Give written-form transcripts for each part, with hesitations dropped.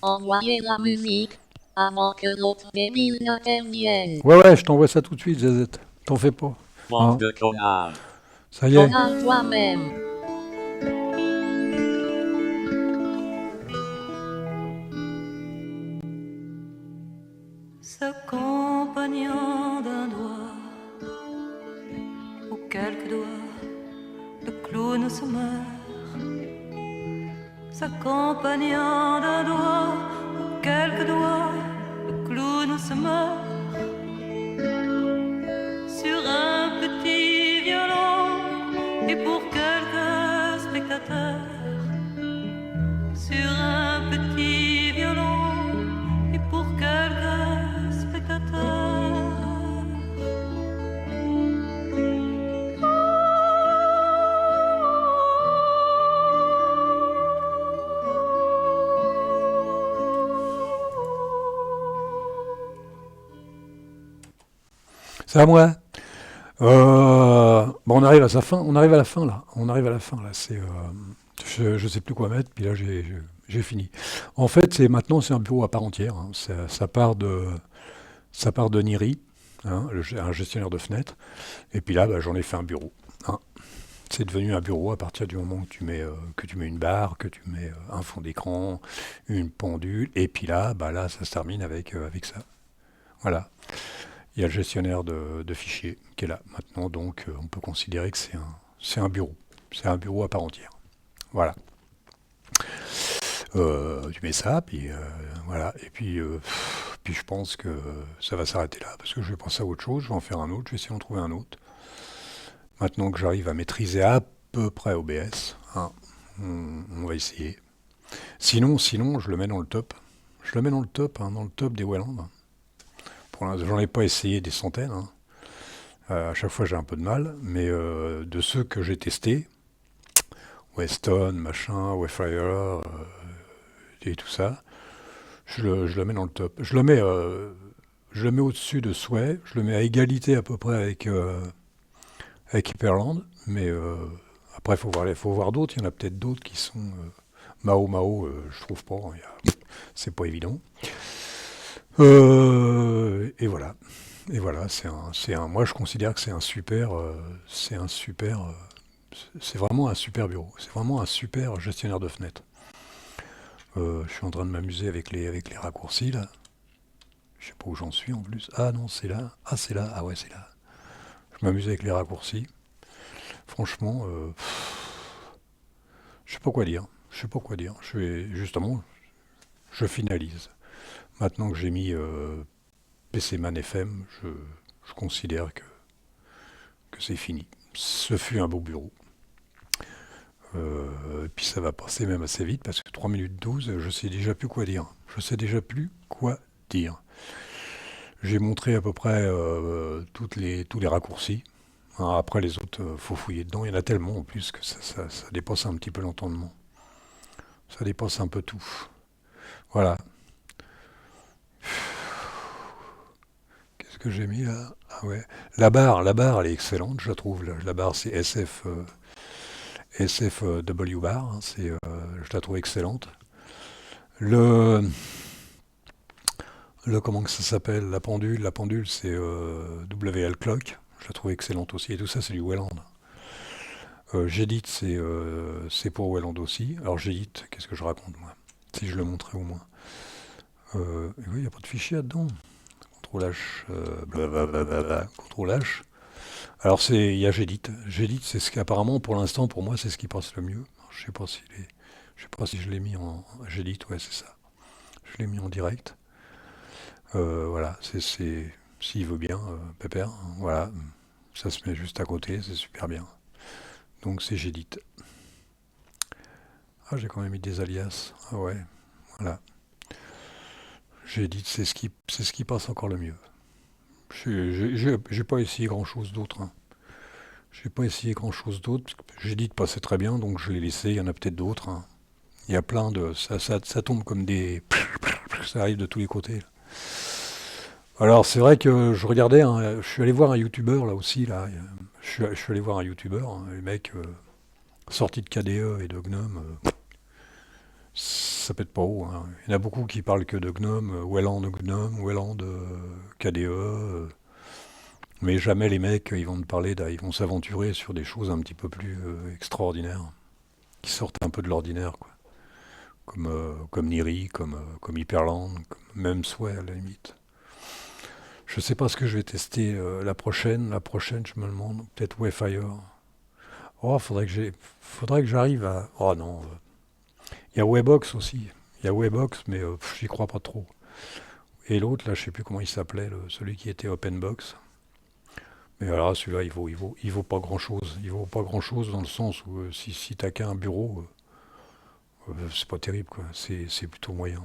Envoyez la musique avant que l'autre débile n'intervienne. Ouais, je t'envoie ça tout de suite, ZZ. T'en fais pas. Manque Hein, de connard. ça y est. Connard toi-même. S'accompagnant d'un doigt ou quelques doigts, le clown se meurt. S'accompagnant d'un doigt ou quelques doigts, le clown se meurt. Sur un petit violon et pour quelques spectateurs. Sur un petit violon et pour quelques spectateurs. C'est à moi. Bon, on arrive à sa fin. On arrive à la fin là. On arrive à la fin là. Je sais plus quoi mettre. Puis là, j'ai fini. En fait, c'est un bureau à part entière. Hein. Ça part de Niri, hein, un gestionnaire de fenêtres. Et puis là, bah, j'en ai fait un bureau. Hein. C'est devenu un bureau à partir du moment que tu mets une barre, que tu mets un fond d'écran, une pendule. Et puis là, bah là, ça se termine avec ça. Voilà. Il y a le gestionnaire de fichiers qui est là maintenant, donc on peut considérer que c'est un bureau. C'est un bureau à part entière. Voilà. Tu mets ça, puis voilà. Et puis je pense que ça va s'arrêter là, parce que je vais passer à autre chose, je vais en faire un autre, je vais essayer d'en trouver un autre. Maintenant que j'arrive à maîtriser à peu près OBS, hein, on va essayer. Sinon, je le mets dans le top. Je le mets dans le top, hein, dans le top des Wayland. Pour l'instant, j'en ai pas essayé des centaines. Hein. À chaque fois, j'ai un peu de mal. Mais de ceux que j'ai testés, Weston, machin, Wayfire et tout ça, je le mets dans le top. Je le mets au-dessus de Sway. Je le mets à égalité à peu près avec Hyperland. Mais après, faut voir d'autres. Il y en a peut-être d'autres qui sont... Mao, je trouve pas. C'est pas évident. Et voilà. Et voilà, moi je considère que c'est vraiment un super bureau. C'est vraiment un super gestionnaire de fenêtres. Je suis en train de m'amuser avec les raccourcis là. Je sais pas où j'en suis en plus. Ah non, c'est là. Ah c'est là. Ah ouais, c'est là. Je m'amuse avec les raccourcis. Franchement, je sais pas quoi dire. Je sais pas quoi dire. Justement, je finalise. Maintenant que j'ai mis PC Man FM, je considère que c'est fini. Ce fut un beau bureau. Puis ça va passer même assez vite parce que 3 minutes 12, je sais déjà plus quoi dire. Je sais déjà plus quoi dire. J'ai montré à peu près tous les raccourcis. Hein, après les autres, faut fouiller dedans. Il y en a tellement en plus que ça dépasse un petit peu l'entendement. Ça dépasse un peu tout. Voilà. Qu'est-ce que j'ai mis là? Ah ouais. La barre, elle est excellente, je la trouve. La barre, c'est SFW bar. Hein, je la trouve excellente. Le, comment que ça s'appelle? La pendule, c'est WL Clock. Je la trouve excellente aussi. Et tout ça, c'est du Welland. J'édite, c'est pour Welland aussi. Alors j'édite, qu'est-ce que je raconte moi? Si je le montrais au moins. Oui, il n'y a pas de fichier là-dedans. CTRL H, blablabla, CTRL H. Alors il y a Gédit. Gédit, c'est ce qui apparemment pour l'instant pour moi c'est ce qui passe le mieux. Alors, je sais pas si je l'ai mis en Gédit, ouais c'est ça. Je l'ai mis en direct. Voilà, s'il veut bien, Pépère, voilà, ça se met juste à côté, c'est super bien. Donc c'est Gédit. Ah j'ai quand même mis des alias. Ah ouais, voilà. Gédit, c'est ce qui passe encore le mieux. J'ai pas essayé grand chose d'autre. Hein. J'ai pas essayé grand chose d'autre. J'ai dit de passer très bien, donc je l'ai laissé. Il y en a peut-être d'autres. Hein. Il y a plein de. Ça tombe comme des. Ça arrive de tous les côtés. Là. Alors c'est vrai que je regardais. Hein, je suis allé voir un youtubeur là aussi. Là. Je suis allé voir un youtubeur. Hein, les mecs sortis de KDE et de GNOME. Ça pète pas haut, hein. Il y en a beaucoup qui parlent que de GNOME, Gnome, Wayland KDE, mais jamais les mecs, ils vont te parler, ils vont s'aventurer sur des choses un petit peu plus extraordinaires, qui sortent un peu de l'ordinaire, quoi. Comme Niri, comme Hyperland, comme même Sway à la limite. Je sais pas ce que je vais tester la prochaine. La prochaine, je me demande, peut-être Wayfire. Oh, faudrait que j'arrive à. Oh non. Il y a Waybox aussi. Il y a Waybox, mais j'y crois pas trop. Et l'autre, là, je sais plus comment il s'appelait, celui qui était Openbox. Mais alors celui-là, il vaut pas grand-chose. Il vaut pas grand-chose dans le sens où si t'as qu'un bureau, c'est pas terrible, quoi. C'est plutôt moyen.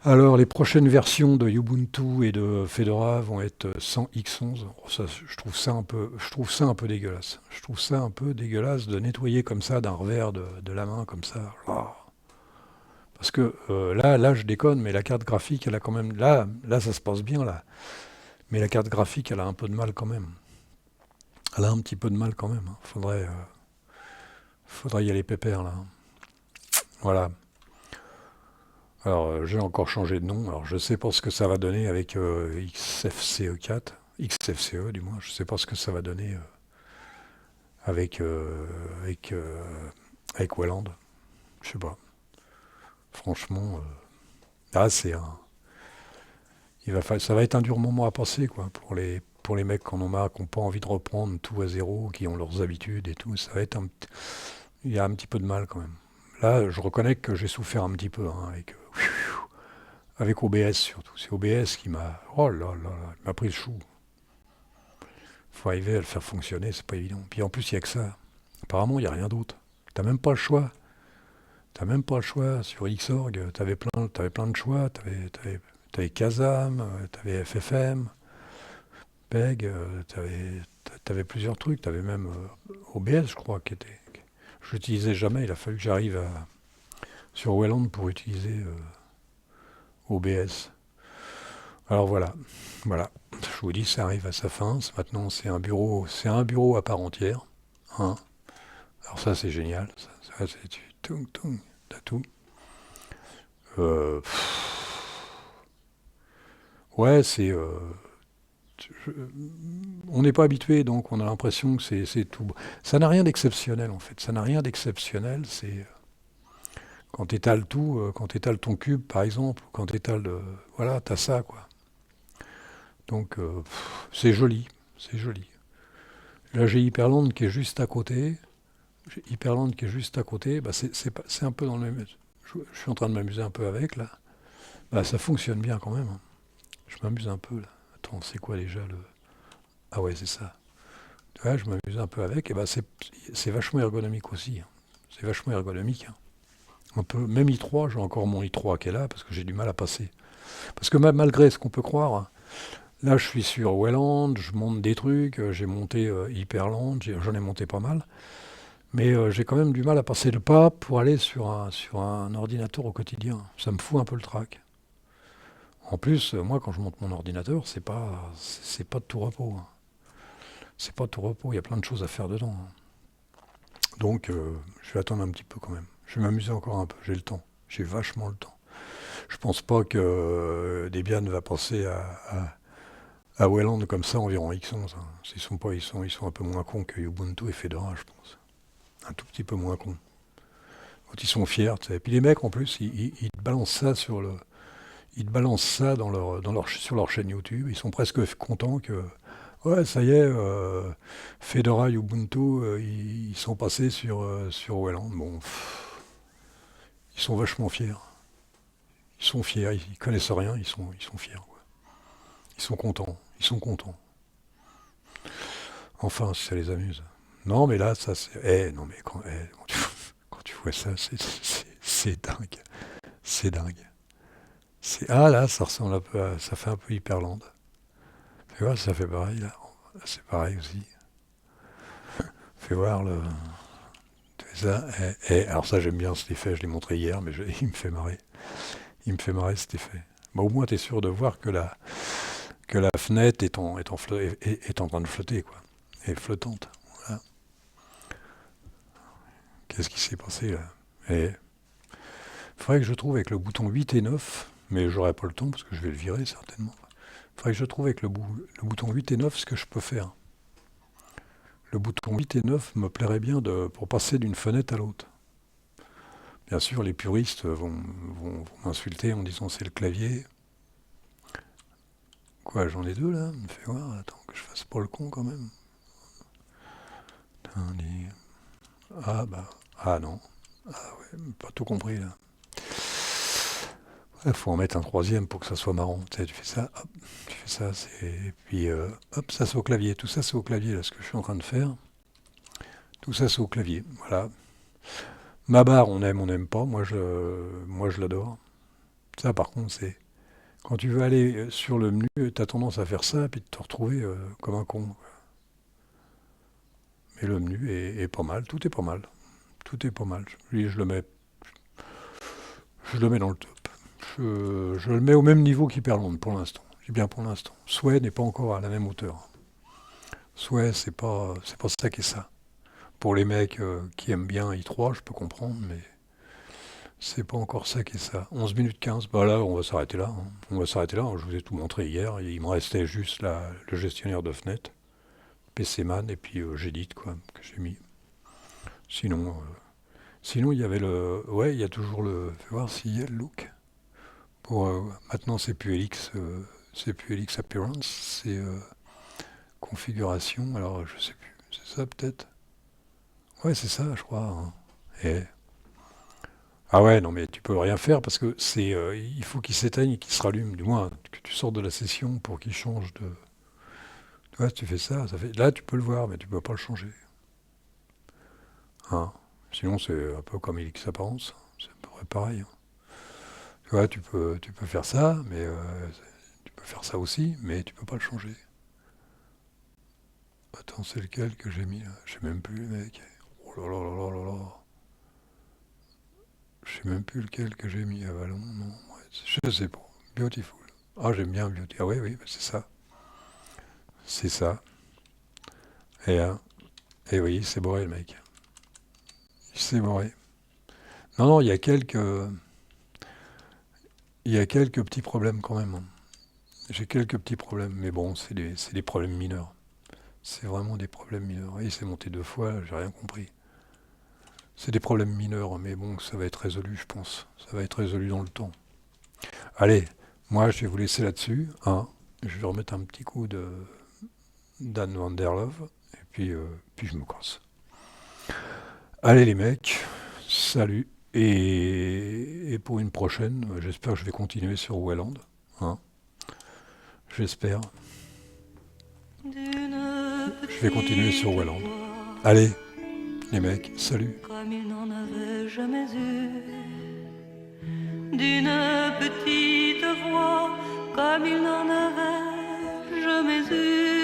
Alors, les prochaines versions de Ubuntu et de Fedora vont être sans X11. Oh, ça, je trouve ça un peu dégueulasse. Je trouve ça un peu dégueulasse de nettoyer comme ça d'un revers de la main, comme ça. Ah. Parce que là, je déconne, mais la carte graphique, elle a quand même. Là, ça se passe bien, là. Mais la carte graphique, elle a un peu de mal quand même. Elle a un petit peu de mal quand même, hein. Faudrait y aller pépère, là. Voilà. Alors, j'ai encore changé de nom. Alors, je sais pas ce que ça va donner avec XFCE4. XFCE, du moins. Je sais pas ce que ça va donner avec, avec Wayland. Je sais pas. Franchement, c'est un. Ça va être un dur moment à passer, quoi, pour les mecs qui en ont marre, qui n'ont pas envie de reprendre tout à zéro, qui ont leurs habitudes et tout. Ça va être il y a un petit peu de mal quand même. Là, je reconnais que j'ai souffert un petit peu, hein, avec OBS surtout. C'est OBS qui m'a. Oh là là là, il m'a pris le chou. Faut arriver à le faire fonctionner, c'est pas évident. Puis en plus, il n'y a que ça. Apparemment, il n'y a rien d'autre. T'as même pas le choix. T'as même pas le choix. Sur Xorg, t'avais plein de choix. T'avais Kazam, t'avais FFM, PEG, t'avais plusieurs trucs. T'avais même OBS, je crois, qui était. Je l'utilisais jamais. Il a fallu que j'arrive sur Wayland pour utiliser OBS. Alors voilà, voilà. Je vous dis, ça arrive à sa fin. Maintenant, c'est un bureau à part entière, hein. Alors ça, c'est génial. Ça, c'est t'as tout. Euh, ouais, je- on n'est pas habitué, donc on a l'impression que c'est tout. Ça n'a rien d'exceptionnel en fait. Ça n'a rien d'exceptionnel. C'est quand tu étales tout, quand tu étales ton cube, par exemple, quand tu étales, voilà, t'as ça quoi. Donc c'est joli, c'est joli. Là, j'ai Hyperland qui est juste à côté. Hyperland qui est juste à côté. Bah, c'est un peu dans le même. Je suis en train de m'amuser un peu avec là. Bah, ça fonctionne bien quand même, hein. Je m'amuse un peu là. Attends, c'est quoi déjà le. Ah ouais, c'est ça. Ouais, je m'amuse un peu avec. Et bah, c'est vachement ergonomique aussi, hein. C'est vachement ergonomique, hein. Un peu, même i3, j'ai encore mon i3 qui est là parce que j'ai du mal à passer. Parce que malgré ce qu'on peut croire, hein, là je suis sur Wayland, je monte des trucs, j'ai monté Hyperland, j'en ai monté pas mal. Mais j'ai quand même du mal à passer le pas pour aller sur un ordinateur au quotidien. Ça me fout un peu le trac. En plus, moi, quand je monte mon ordinateur, c'est pas de tout repos, hein. C'est pas de tout repos, il y a plein de choses à faire dedans, hein. Donc, je vais attendre un petit peu quand même. Je vais m'amuser encore un peu, j'ai le temps. J'ai vachement le temps. Je pense pas que Debian va passer à Wayland comme ça environ X11, hein. Ils sont un peu moins cons que Ubuntu et Fedora, je pense. Un tout petit peu moins cons. Quand ils sont fiers, tu sais. Et puis les mecs, en plus, ils te balancent ça ils te balancent ça sur leur chaîne YouTube. Ils sont presque contents que, ouais, ça y est, Fedora et Ubuntu, ils sont passés sur Wayland. Bon, ils sont vachement fiers. Ils sont fiers, ils connaissent rien, ils sont fiers, quoi. Ils sont contents, ils sont contents. Enfin, si ça les amuse. Non, mais là, ça c'est. Non, mais quand tu vois ça, c'est dingue. C'est dingue. Ah là, ça ressemble un peu ça fait un peu Hyperland. Tu vois, ça fait pareil là. Là, c'est pareil aussi. Fais voir le. Tu fais ça. Alors ça, j'aime bien cet effet, je l'ai montré hier, mais il me fait marrer. Il me fait marrer cet effet. Bah, au moins, tu es sûr de voir que la fenêtre est en train de flotter, quoi. Elle est flottante. Voilà. Qu'est-ce qui s'est passé là? Et il faudrait que je trouve avec le bouton 8 et 9, mais j'aurai pas le temps parce que je vais le virer certainement. Il faudrait que je trouve avec le bouton 8 et 9 ce que je peux faire. Le bouton 8 et 9 me plairait bien pour passer d'une fenêtre à l'autre. Bien sûr, les puristes vont m'insulter en disant c'est le clavier. Quoi, j'en ai deux là? Me fait voir, attends, que je fasse pas le con quand même. Ah bah, ah non. Ah ouais, pas tout compris là. Il faut en mettre un troisième pour que ça soit marrant. Tu sais, tu fais ça, hop, tu fais ça, et puis hop, ça c'est au clavier. Tout ça c'est au clavier là, ce que je suis en train de faire. Tout ça c'est au clavier, voilà. Ma barre, on n'aime pas. Moi je l'adore. Ça par contre, c'est quand tu veux aller sur le menu, tu as tendance à faire ça et puis de te retrouver comme un con. Mais le menu est pas mal, tout est pas mal. Tout est pas mal. Je le mets dans le top. Je le mets au même niveau qu'Hyperland pour l'instant. Je dis bien pour l'instant. Sway n'est pas encore à la même hauteur. Sway, c'est pas ça qui est ça. Pour les mecs qui aiment bien i3, je peux comprendre, mais c'est pas encore ça qui est ça. 11 minutes 15, bah là, on va s'arrêter là. Hein. On va s'arrêter là. Je vous ai tout montré hier. Il me restait juste le gestionnaire de fenêtres, PCman, et puis j'édite, quoi, que j'ai mis. Sinon, il y avait ouais, il y a toujours fais voir s'il y a le look. Maintenant, c'est plus LX Appearance, c'est configuration. Alors, je sais plus. C'est ça, peut-être? Ouais, c'est ça, je crois. Hein. Et... Ah ouais, non, mais tu peux rien faire parce que il faut qu'il s'éteigne et qu'il se rallume. Du moins, que tu sortes de la session pour qu'il change de. Tu vois, si tu fais ça, ça fait. Là, tu peux le voir, mais tu peux pas le changer. Hein. Sinon, c'est un peu comme LX Appearance. C'est à peu près pareil. Hein. Tu vois, tu peux faire ça, mais tu peux faire ça aussi, mais tu peux pas le changer. Attends, c'est lequel que j'ai mis là? Je sais même plus, mec. Oh là là là là là là. Je sais même plus lequel que j'ai mis à Vallon, non. Ouais, je sais pas. Beautiful. Ah, j'aime bien Beauty. Ah oui, oui, bah, c'est ça. C'est ça. Et oui, c'est boré le mec. C'est boré. Non, non, il y a quelques petits problèmes quand même. Hein. J'ai quelques petits problèmes, mais bon, c'est des problèmes mineurs. C'est vraiment des problèmes mineurs. Et c'est monté 2 fois, j'ai rien compris. C'est des problèmes mineurs, mais bon, ça va être résolu, je pense. Ça va être résolu dans le temps. Allez, moi, je vais vous laisser là-dessus. Hein. Je vais remettre un petit coup de Dan Van Der Love, et puis je me casse. Allez les mecs, salut. Et pour une prochaine, j'espère que je vais continuer sur Welland. Hein. J'espère. Je vais continuer sur Welland. Allez, les mecs, salut. Comme il n'en avait jamais eu, d'une petite voix comme il n'en avait jamais eu.